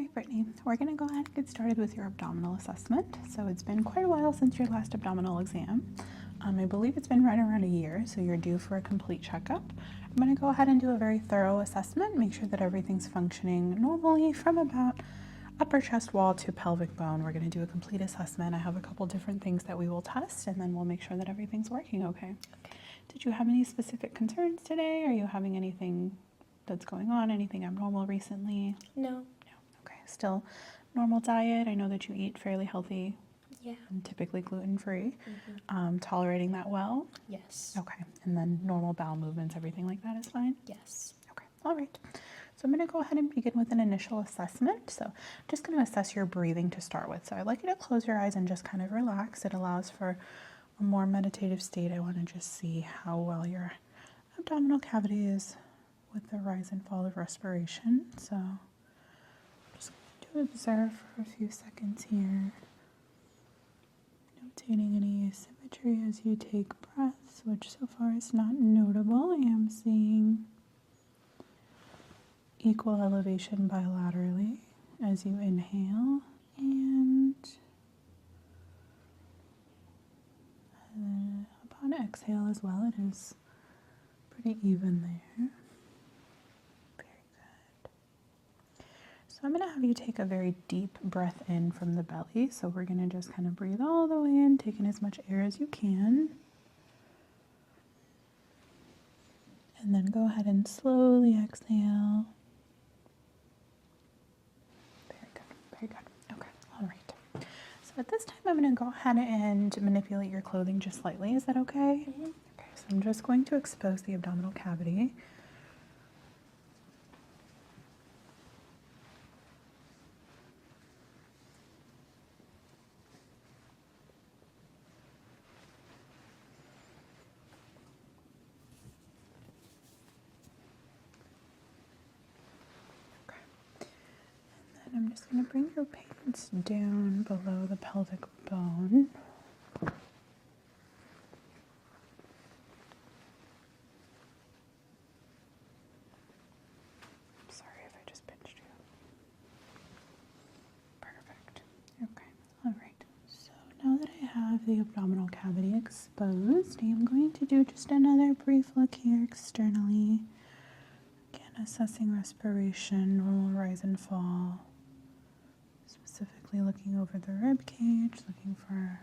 right, Brittany, we're going to go ahead and get started with your abdominal assessment. So it's been quite a while since your last abdominal exam. I believe it's been right around a year, so you're due for a complete checkup. I'm going to go ahead and do a very thorough assessment, make sure that everything's functioning normally from about upper chest wall to pelvic bone. We're going to do a complete assessment. I have a couple different things that we will test, and then we'll make sure that everything's working okay. Did you have any specific concerns today? Are you having anything that's going on, anything abnormal recently? No. Okay, still normal diet. I know that you eat fairly healthy. Yeah. And typically gluten-free. Tolerating that well? Yes. Okay, and then normal bowel movements, everything like that is fine? Yes. Okay, all right. So I'm going to go ahead and begin with an initial assessment. So I'm just going to assess your breathing to start with. So I'd like you to close your eyes and just kind of relax. It allows for a more meditative state. I want to just see how well your abdominal cavity is with the rise and fall of respiration. So I'm just going to observe for a few seconds here. Notating any asymmetry as you take breaths, which so far is not notable. I am seeing equal elevation bilaterally as you inhale, and upon exhale as well, it is pretty even there. Very good. So I'm going to have you take a very deep breath in from the belly. So we're going to just kind of breathe all the way in, taking as much air as you can. And then go ahead and slowly exhale. Very good, very good. Okay, all right. So at this time, I'm going to go ahead and manipulate your clothing just slightly. Is that okay? Okay, so I'm just going to expose the abdominal cavity. I'm just going to bring your pants down below the pelvic bone. Sorry if I just pinched you. Perfect. Okay. All right. So now that I have the abdominal cavity exposed, I am going to do just another brief look here externally. Again, assessing respiration, normal rise and fall. Specifically looking over the rib cage, looking for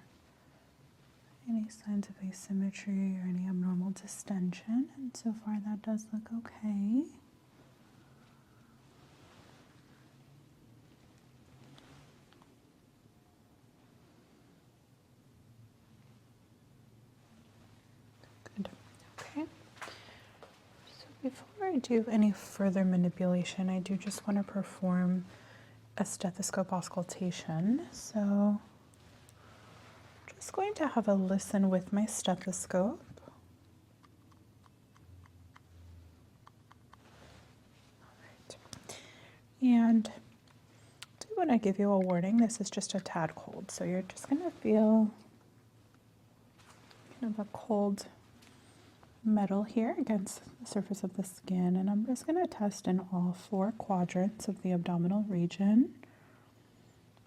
any signs of asymmetry or any abnormal distension, and so far that does look okay. Good. Okay. So before I do any further manipulation, I do just want to perform a stethoscope auscultation. So just going to have a listen with my stethoscope. All right. And I do want to give you a warning. This is just a tad cold. So you're just going to feel kind of a cold metal here against the surface of the skin, and I'm just going to test in all 4 quadrants of the abdominal region,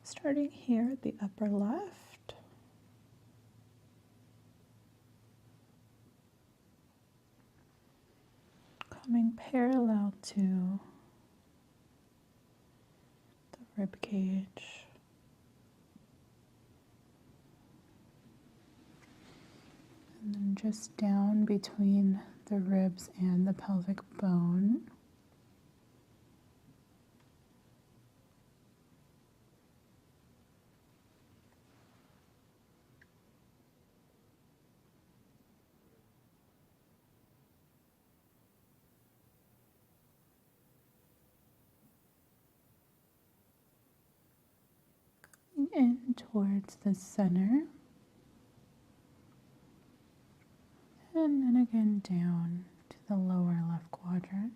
starting here at the upper left, coming parallel to the rib cage, and then just down between the ribs and the pelvic bone. In towards the center. And then again down to the lower left quadrant.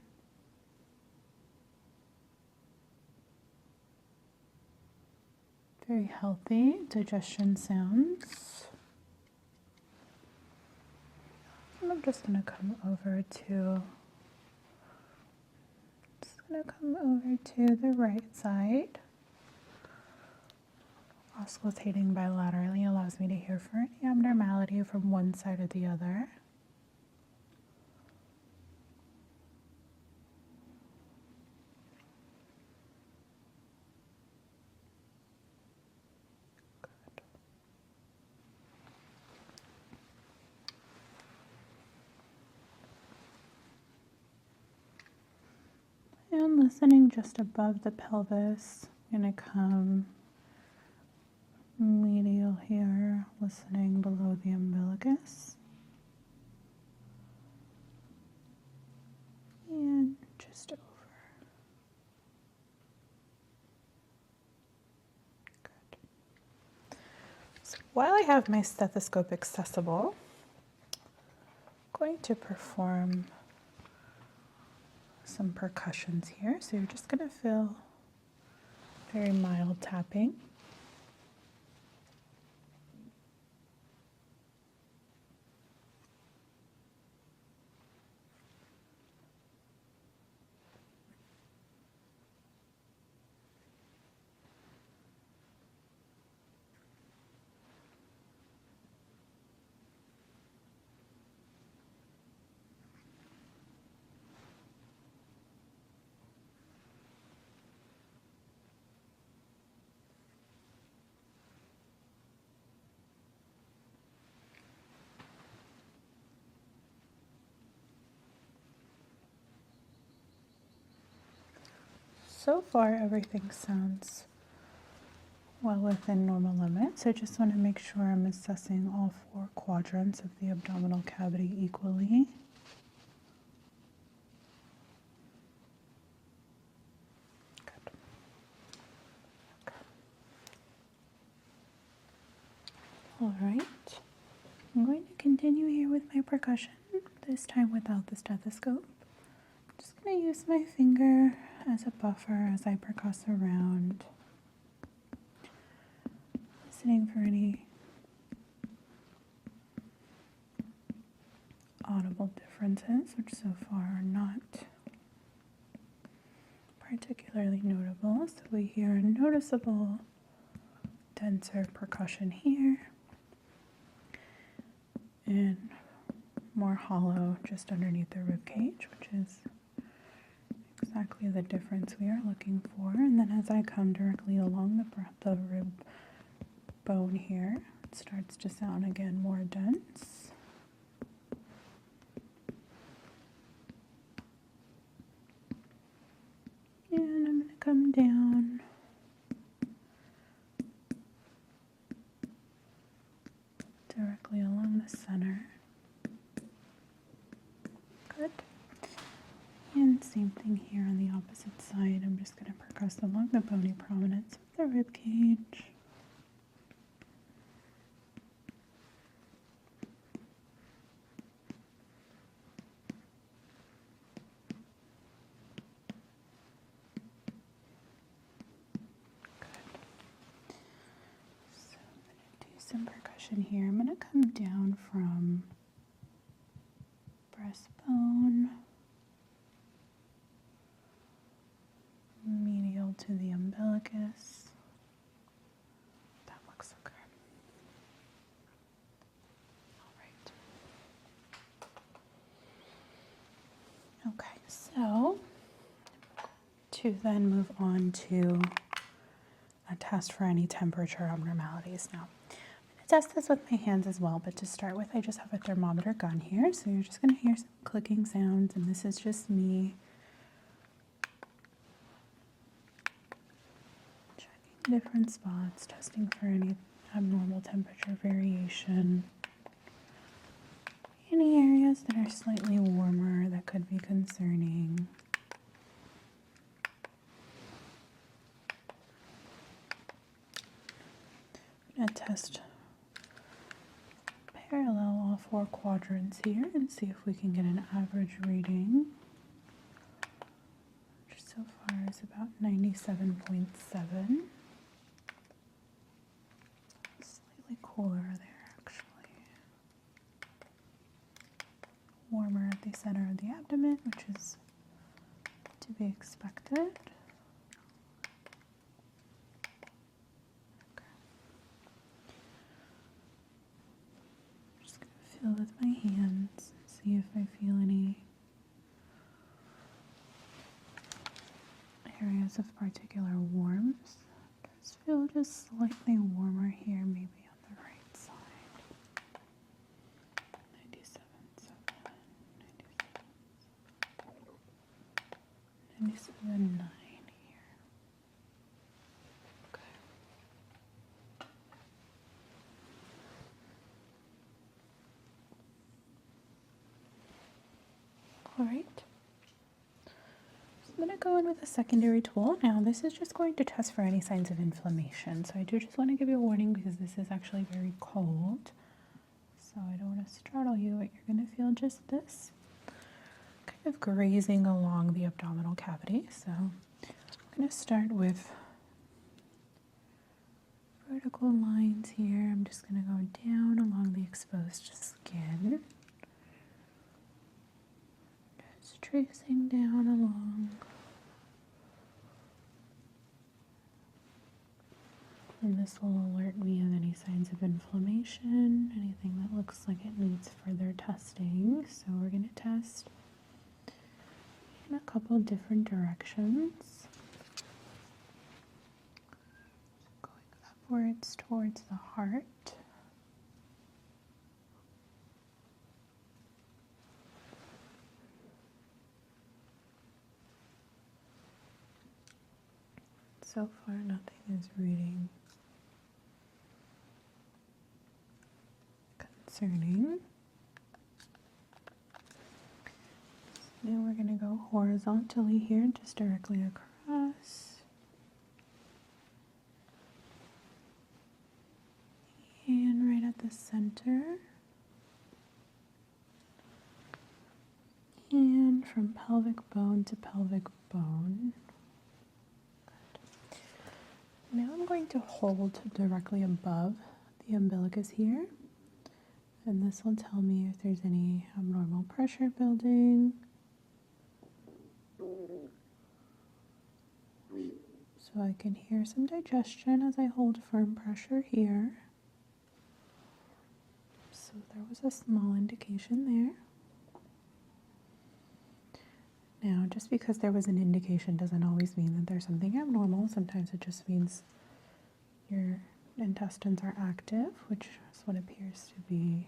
Very healthy digestion sounds. And I'm just going to come over to the right side. Auscultating bilaterally allows me to hear for any abnormality from one side or the other. And listening just above the pelvis, I'm going to come medial here, listening below the umbilicus. And just over. Good. So while I have my stethoscope accessible, I'm going to perform some percussions here. So you're just going to feel very mild tapping. So far, everything sounds well within normal limits. I just want to make sure I'm assessing all 4 quadrants of the abdominal cavity equally. Good. Okay. All right. I'm going to continue here with my percussion, this time without the stethoscope. I'm just going to use my finger as a buffer as I percuss around, listening for any audible differences, which so far are not particularly notable. So we hear a noticeable denser percussion here and more hollow just underneath the rib cage, which is exactly the difference we are looking for. And then as I come directly along the rib bone here, it starts to sound again more dense. And I'm going to come down directly along the center. Good. And same thing here on the opposite side. I'm just going to percuss along the bony prominence of the rib cage. Some percussion here. I'm going to come down from breastbone, medial to the umbilicus. That looks okay. All right. Okay, so to then move on to a test for any temperature abnormalities now. Test this with my hands as well, but to start with, I just have a thermometer gun here, so you're just going to hear some clicking sounds, and this is just me checking different spots, testing for any abnormal temperature variation, any areas that are slightly warmer that could be concerning. I'm going to test parallel all 4 quadrants here and see if we can get an average reading, which so far is about 97.7. Slightly cooler there, actually. Warmer at the center of the abdomen, which is to be expected. Okay. feel with my hands, see if I feel any areas of particular warmth. Just feel just slightly warmer here, maybe on the right side. 97.9 here. Okay. All right. I'm going to go in with a secondary tool. Now, this is just going to test for any signs of inflammation. So I do just want to give you a warning because this is actually very cold. So I don't want to startle you, but you're going to feel just this kind of grazing along the abdominal cavity. So I'm going to start with vertical lines here. I'm just going to go down along the exposed skin. Just tracing down along. And this will alert me of any signs of inflammation, anything that looks like it needs further testing. So we're going to test in a couple different directions. Going upwards towards the heart. So far, nothing is reading concerning. So now we're going to go horizontally here, just directly across. And right at the center. And from pelvic bone to pelvic bone. Now I'm going to hold directly above the umbilicus here, and this will tell me if there's any abnormal pressure building. So I can hear some digestion as I hold firm pressure here. So there was a small indication there. Now, just because there was an indication doesn't always mean that there's something abnormal. Sometimes it just means your intestines are active, which is what appears to be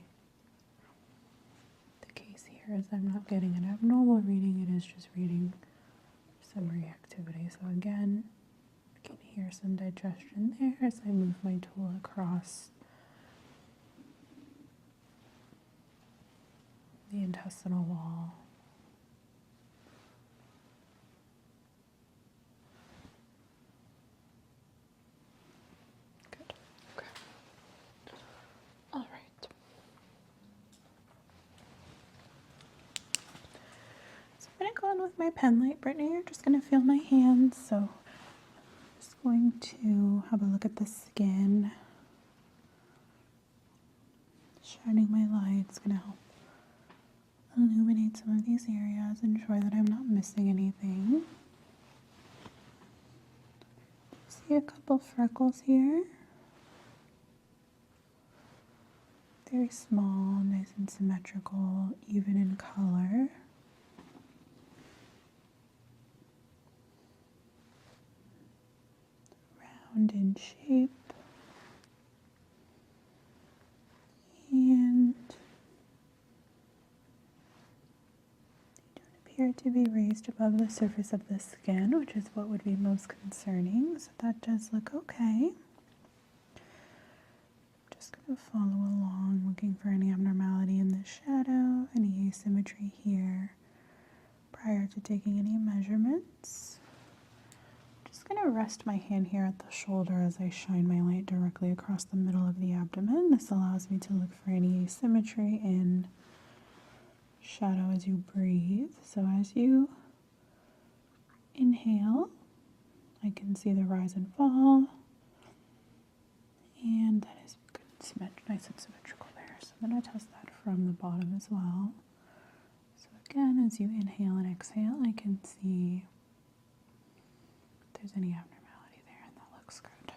the case here. Is I'm not getting an abnormal reading, it is just reading some reactivity. So again, I can hear some digestion there as I move my tool across the intestinal wall. With my Penlight, Brittany, you're just going to feel my hands. So I'm just going to have a look at the skin. Shining my light is going to help illuminate some of these areas, ensure that I'm not missing anything. See a couple freckles here. Very small, nice and symmetrical, even in color. In shape, and they don't appear to be raised above the surface of the skin, which is what would be most concerning. So that does look okay. Just going to follow along, looking for any abnormality in the shadow, any asymmetry here prior to taking any measurements. I'm going to rest my hand here at the shoulder as I shine my light directly across the middle of the abdomen. This allows me to look for any asymmetry in shadow as you breathe. So as you inhale, I can see the rise and fall, and that is good, nice and symmetrical there. So I'm going to test that from the bottom as well. So again, as you inhale and exhale, I can see there's any abnormality there, and that looks good.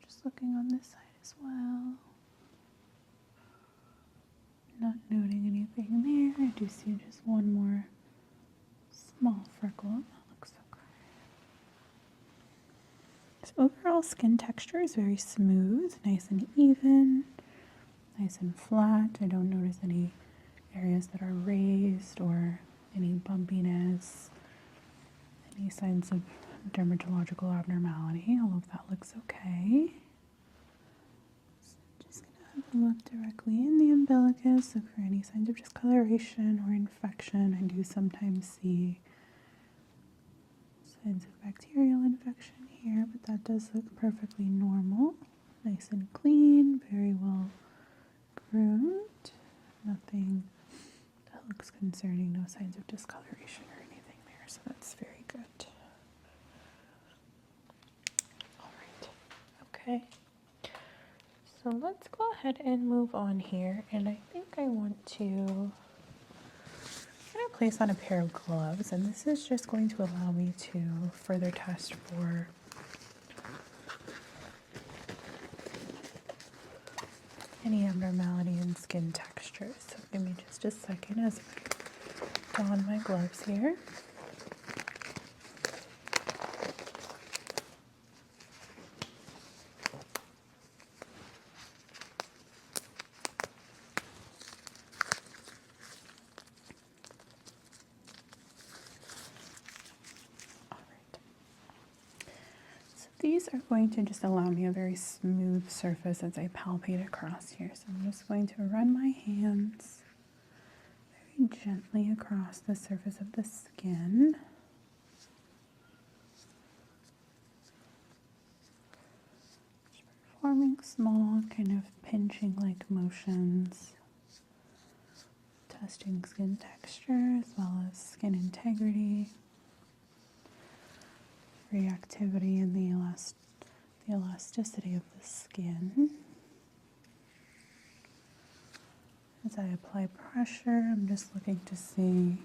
Just looking on this side as well. Nothing there. I do see just one more small freckle. That looks okay. So overall skin texture is very smooth, nice and even, nice and flat. I don't notice any areas that are raised or any bumpiness, any signs of dermatological abnormality. All of that looks okay. So I'm just going to have a look directly in the umbilicus, look for any signs of discoloration or infection. I do sometimes see signs of bacterial infection here, but that does look perfectly normal. Nice and clean, very well groomed. Nothing that looks concerning, no signs of discoloration or anything there, so that's very good. All right, okay. So let's go ahead and move on here, and I think I want to place on a pair of gloves, and this is just going to allow me to further test for any abnormality in skin texture. So give me just a second as I don my gloves here. These are going to just allow me a very smooth surface as I palpate across here. So I'm just going to run my hands very gently across the surface of the skin. Just performing small kind of pinching like motions, testing skin texture as well as skin integrity, reactivity, and the elasticity of the skin. As I apply pressure, I'm just looking to see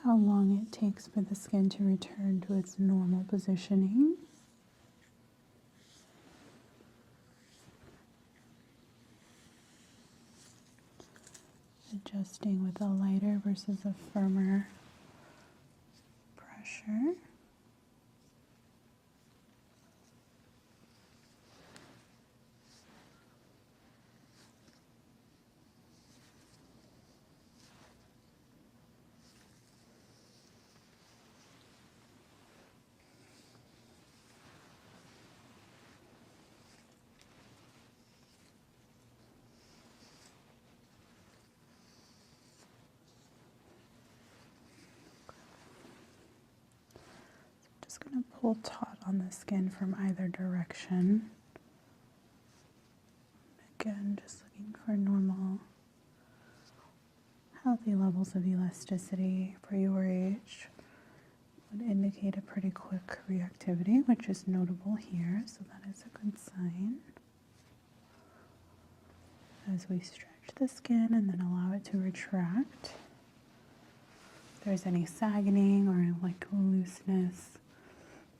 how long it takes for the skin to return to its normal positioning. Adjusting with a lighter versus a firmer pressure. Just going to pull taut on the skin from either direction. Again, just looking for normal, healthy levels of elasticity for your age. Would indicate a pretty quick reactivity, which is notable here, so that is a good sign. As we stretch the skin and then allow it to retract, if there's any sagging or like looseness,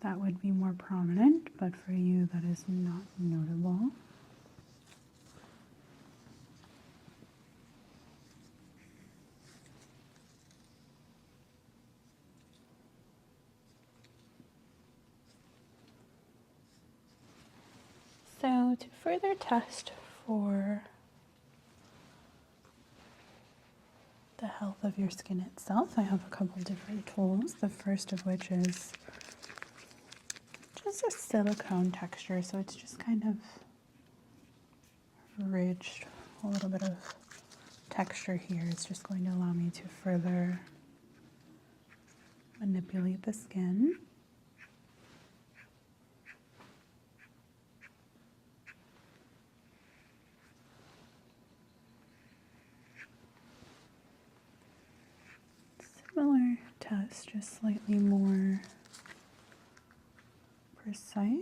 that would be more prominent, but for you that is not notable. So to further test for the health of your skin itself, I have a couple different tools. The first of which is just a silicone texture, so it's just kind of ridged. A little bit of texture here is just going to allow me to further manipulate the skin. Similar test, just slightly more precise.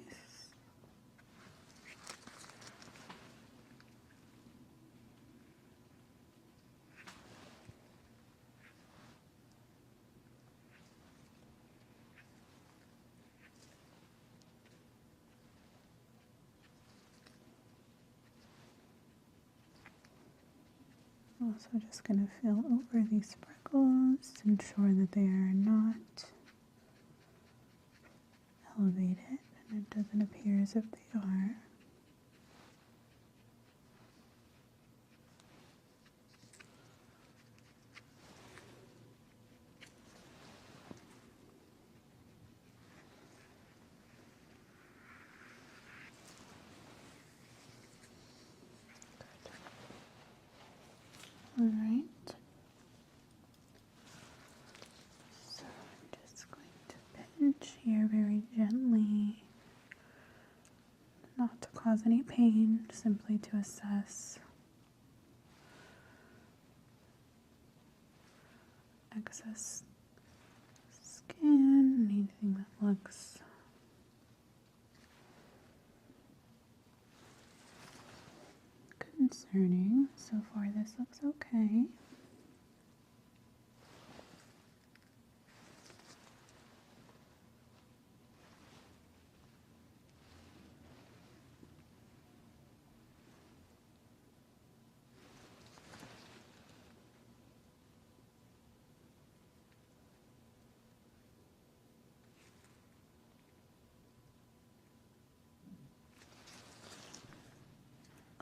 Also just going to feel over these freckles to ensure that they are not elevated, and it doesn't appear as if they are. All right. So I'm just going to pinch here very gently, not to cause any pain, simply to assess excess skin, anything that looks concerning. So far this looks okay.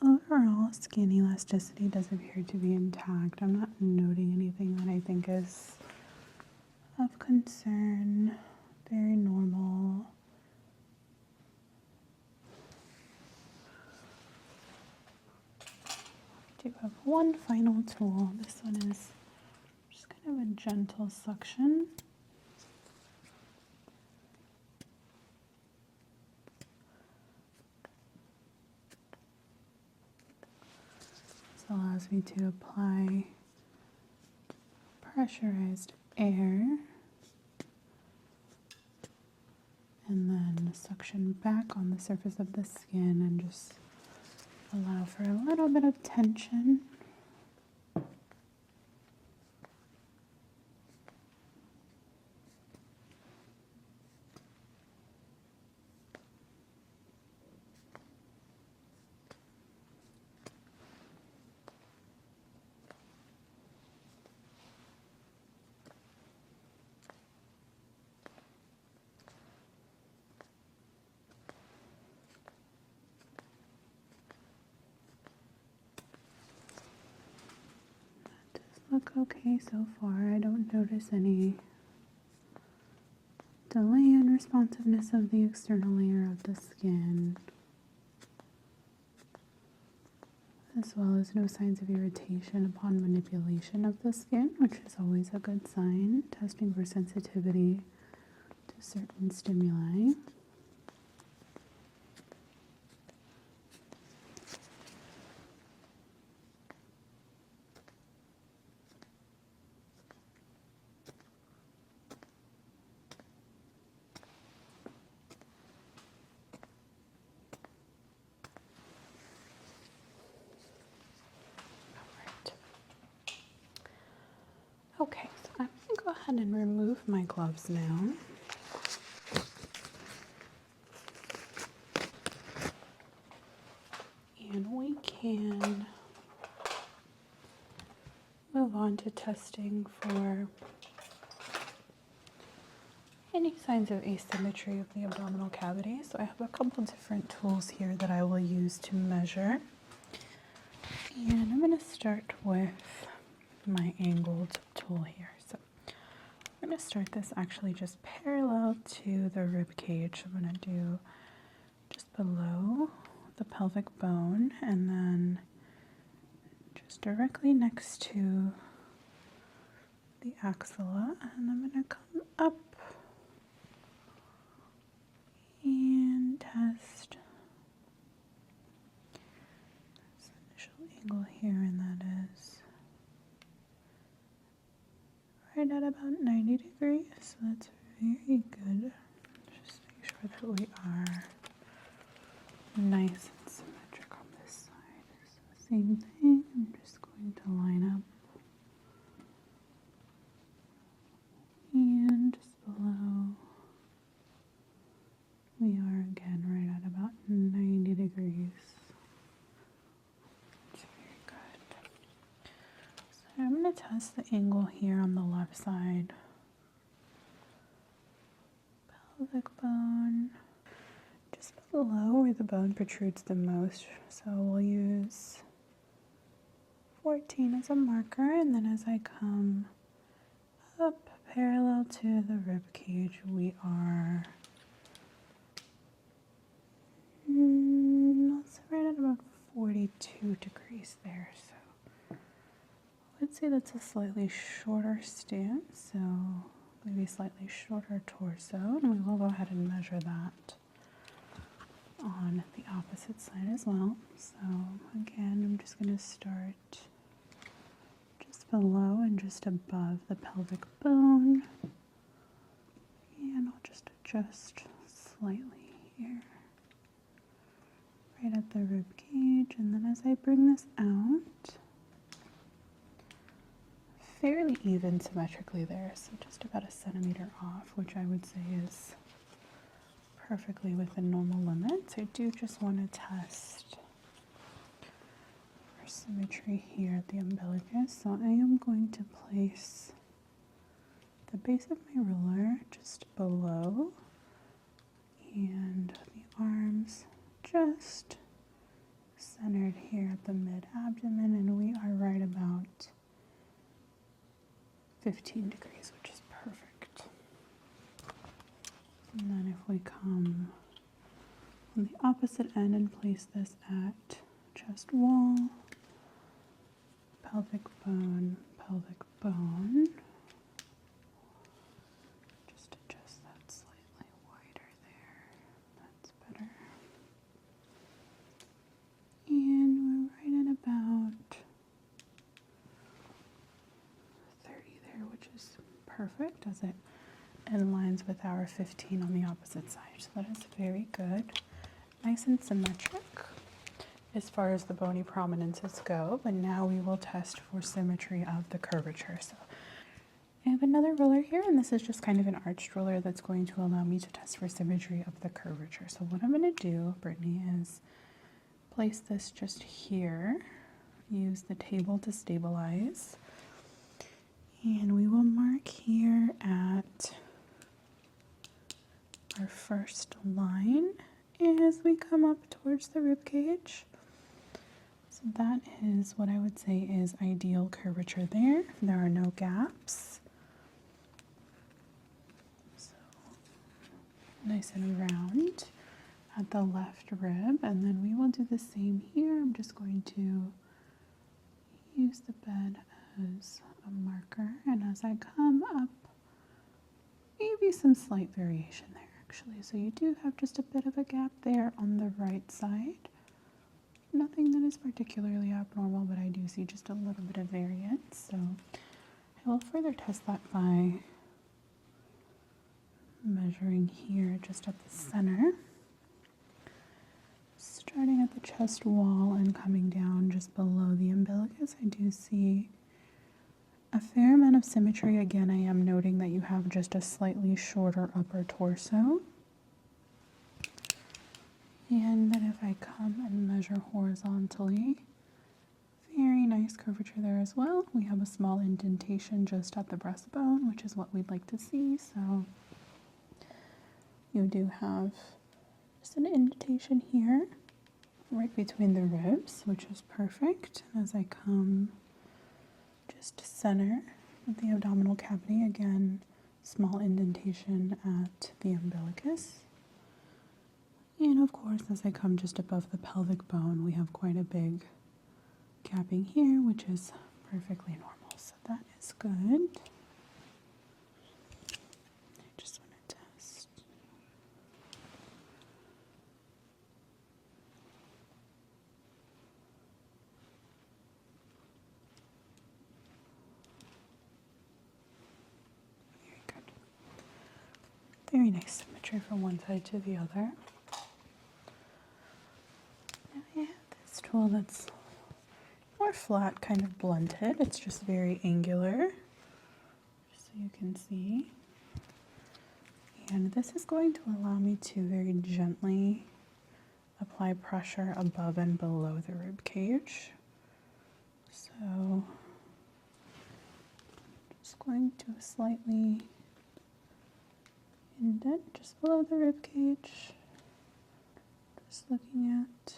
Overall, skin elasticity does appear to be intact. I'm not noting anything that I think is of concern. Very normal. I do have one final tool. This one is just kind of a gentle suction. Allows me to apply pressurized air and then suction back on the surface of the skin and just allow for a little bit of tension. Look okay so far. I don't notice any delay in responsiveness of the external layer of the skin, as well as no signs of irritation upon manipulation of the skin, which is always a good sign, testing for sensitivity to certain stimuli. Okay, so I'm going to go ahead and remove my gloves now. And we can move on to testing for any signs of asymmetry of the abdominal cavity. So I have a couple different tools here that I will use to measure. And I'm going to start with my angled tool here. So I'm going to start this actually just parallel to the rib cage. I'm going to do just below the pelvic bone and then just directly next to the axilla, and I'm going to come up and test this initial angle here, and that is right at about 90 degrees, so that's very good. Just make sure that we are nice and symmetric on this side. So same thing, I'm just going to line up and just below we are again right at about 90 degrees. That's very good. going to test the angle here on the left side. Pelvic bone, just below where the bone protrudes the most. So we'll use 14 as a marker, and then as I come up parallel to the rib cage, we are let's right at about 42 degrees there. So let's say that's a slightly shorter stance, so maybe slightly shorter torso, and we will go ahead and measure that on the opposite side as well. So again, I'm just going to start just below and just above the pelvic bone, and I'll just adjust slightly here right at the rib cage, and then as I bring this out, fairly even symmetrically there, so just about a centimeter off, which I would say is perfectly within normal limits. I do just want to test for symmetry here at the umbilicus, so I am going to place the base of my ruler just below, and the arms just centered here at the mid-abdomen, and we are right about 15 degrees, which is perfect. And then if we come on the opposite end and place this at chest wall, pelvic bone, just adjust that slightly wider there. That's better. And we're right at about 30 there, which is perfect as it aligns with our 15 on the opposite side. So that is very good. Nice and symmetric as far as the bony prominences go, but now we will test for symmetry of the curvature. So I have another ruler here, and this is just kind of an arched ruler that's going to allow me to test for symmetry of the curvature. So what I'm going to do, Brittany, is place this just here, use the table to stabilize, and we will mark here at our first line as we come up towards the rib cage. So that is what I would say is ideal curvature there. There are no gaps. So nice and round at the left rib, and then we will do the same here. I'm just going to use the bed as a marker, and as I come up, maybe some slight variation there actually. So you do have just a bit of a gap there on the right side. Nothing that is particularly abnormal, but I do see just a little bit of variance. So I will further test that by measuring here just at the center, starting at the chest wall and coming down just below the umbilicus. I do see a fair amount of symmetry. Again, I am noting that you have just a slightly shorter upper torso. And then if I come and measure horizontally, very nice curvature there as well. We have a small indentation just at the breastbone, which is what we'd like to see. So you do have just an indentation here right between the ribs, which is perfect. And as I come just center of the abdominal cavity, again, small indentation at the umbilicus. And of course, as I come just above the pelvic bone, we have quite a big gapping here, which is perfectly normal. So that is good. I just want to test. Very good. Very nice symmetry from one side to the other. Now I have this tool that's more flat, kind of blunted. It's just very angular, just so you can see. And this is going to allow me to very gently apply pressure above and below the rib cage. So Going to slightly indent just below the rib cage. Just looking at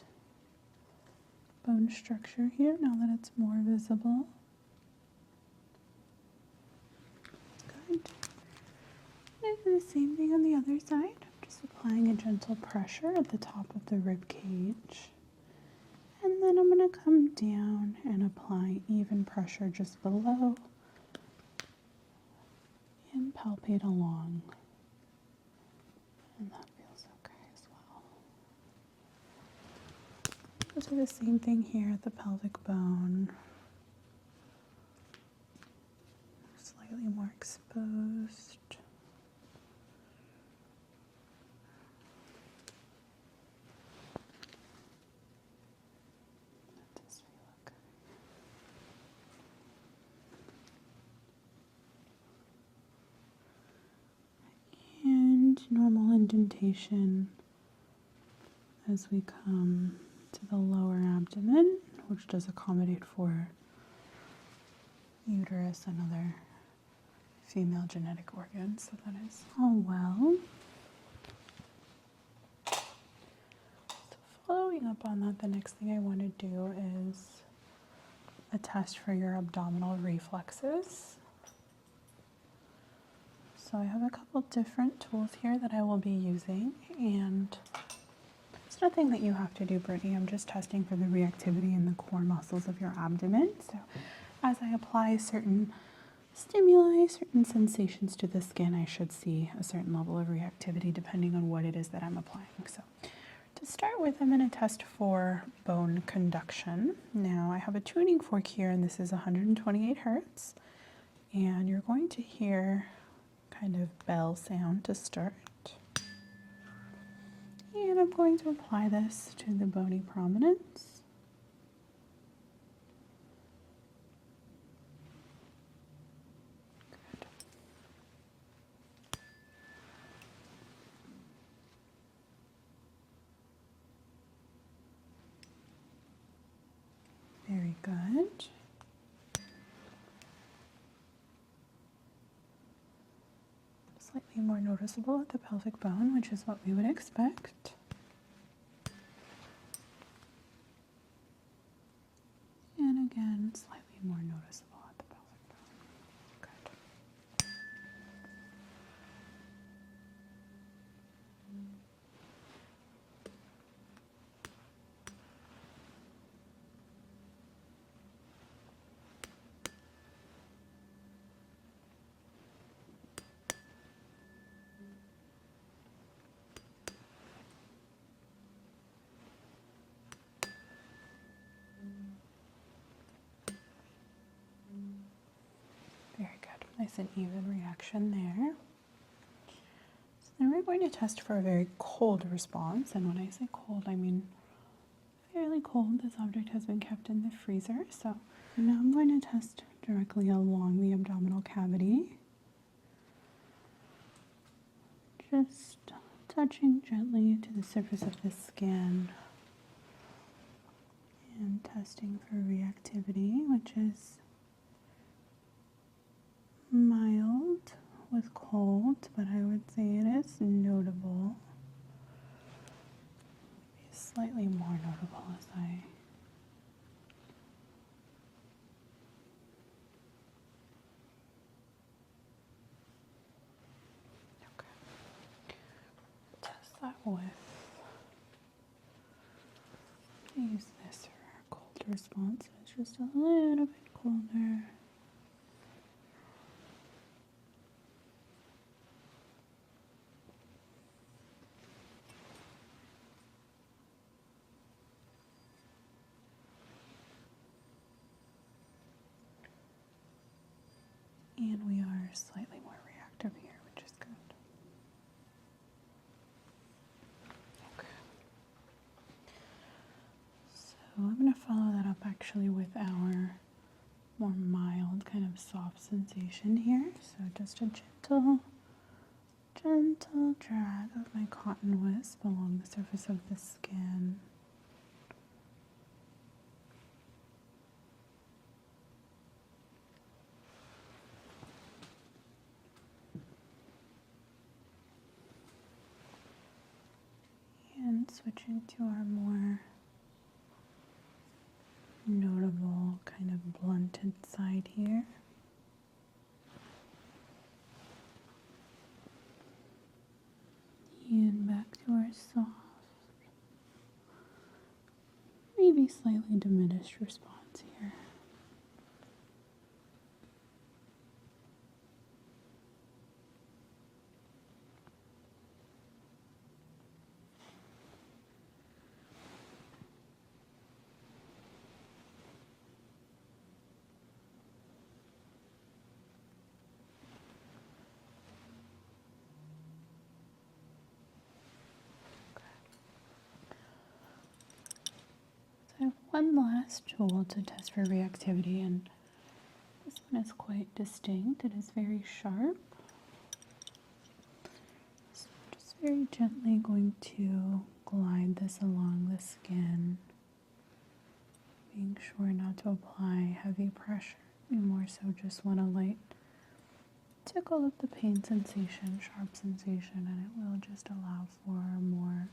bone structure here now that it's more visible. Good. And I do the same thing on the other side. Just applying a gentle pressure at the top of the rib cage. And then I'm going to come down and apply even pressure just below and palpate along. And that feels okay as well. We'll do the same thing here at the pelvic bone. Slightly more exposed. That does feel okay. And normal indentation as we come to the lower abdomen, which does accommodate for uterus and other female genetic organs, so that is all well. So following up on that, the next thing I want to do is a test for your abdominal reflexes. So I have a couple different tools here that I will be using, and it's nothing that you have to do, Brittany. I'm just testing for the reactivity in the core muscles of your abdomen. So as I apply certain stimuli, certain sensations to the skin, I should see a certain level of reactivity depending on what it is that I'm applying. So to start with, I'm going to test for bone conduction. Now I have a tuning fork here, and this is 128 hertz, and you're going to hear kind of bell sound to start. And I'm going to apply this to the bony prominence. Good. Very good. Slightly more noticeable at the pelvic bone, which is what we would expect. And again, slightly more noticeable at the pelvic bone. Good. Very good. Nice and even reaction there. So then we're going to test for a very cold response. And when I say cold, I mean fairly cold. This object has been kept in the freezer. So now I'm going to test directly along the abdominal cavity. Just touching gently to the surface of the skin. And testing for reactivity, which is mild with cold, but I would say it is notable. Maybe slightly more notable as I test that with. I use this for a cold response. It's just a little bit colder. And we are slightly more reactive here, which is good. Okay. So I'm going to follow that up actually with our more mild kind of soft sensation here. So just a gentle drag of my cotton wisp along the surface of the skin. And switching to our more notable kind of blunted side here. And back to our soft, maybe slightly diminished response here. So I have one last tool to test for reactivity, and this one is quite distinct. It is very sharp. So I'm just very gently going to glide this along the skin, being sure not to apply heavy pressure. You more so just want a light tickle of the pain sensation, sharp sensation, and it will just allow for a more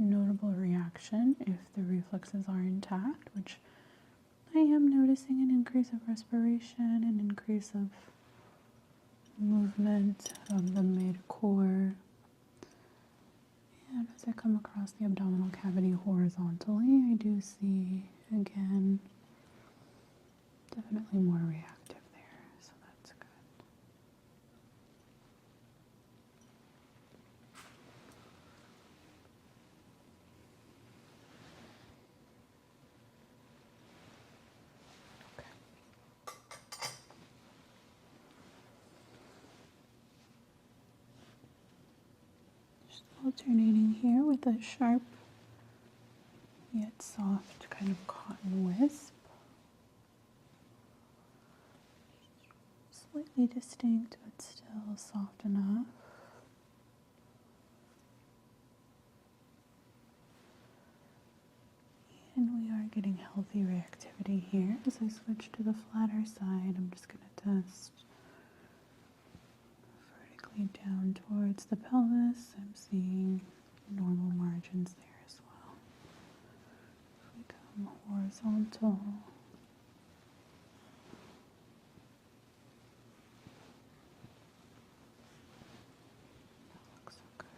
notable reaction if the reflexes are intact, which I am noticing an increase of respiration, an increase of movement of the mid-core. And as I come across the abdominal cavity horizontally, I do see, again, definitely more reactive there, so that's good. Just alternating here with a sharp yet soft kind of cotton wisp. Slightly distinct, but still soft enough. And we are getting healthy reactivity here. As I switch to the flatter side, I'm just going to test vertically down towards the pelvis. I'm seeing normal margins there as well. If we come horizontal, that looks okay.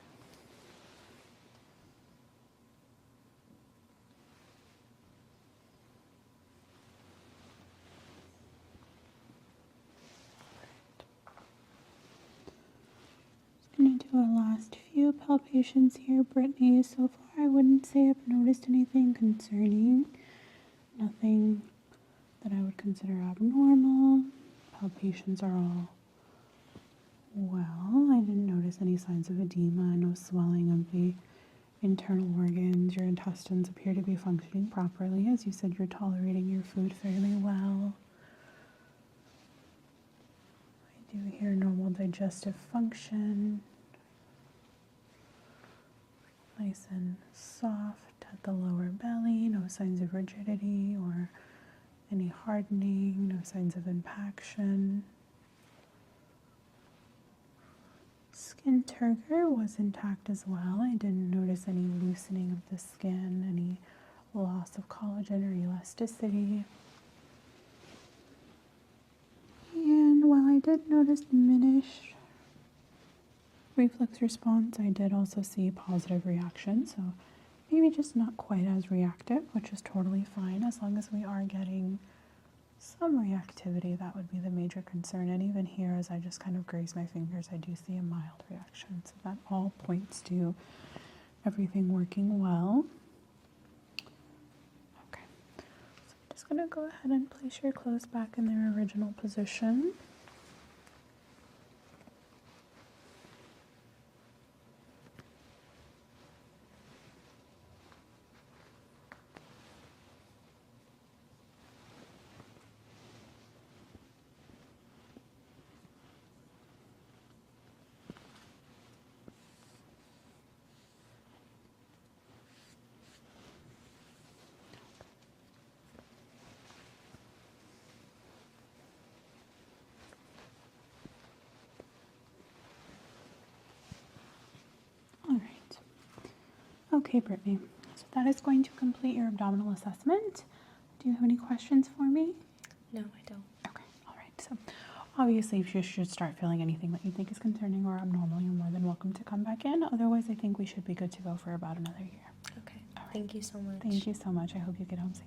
Going to do our last few palpations here, Brittany. So far, I wouldn't say I've noticed anything concerning. Nothing that I would consider abnormal. Palpations are all well. I didn't notice any signs of edema, no swelling of the internal organs. Your intestines appear to be functioning properly. As you said, you're tolerating your food fairly well. I do hear normal digestive function. Nice and soft at the lower belly, no signs of rigidity or any hardening, no signs of impaction. Skin turgor was intact as well. I didn't notice any loosening of the skin, any loss of collagen or elasticity. And while I did notice diminished reflex response, I did also see positive reaction, so maybe just not quite as reactive, which is totally fine. As long as we are getting some reactivity, that would be the major concern. And even here, as I just kind of graze my fingers, I do see a mild reaction, so that all points to everything working well. Okay, so I'm just going to go ahead and place your clothes back in their original position. Okay, Brittany. So that is going to complete your abdominal assessment. Do you have any questions for me? No, I don't. Okay, all right. So obviously, if you should start feeling anything that you think is concerning or abnormal, you're more than welcome to come back in. Otherwise, I think we should be good to go for about another year. Okay. All right. Thank you so much. Thank you so much. I hope you get home safe.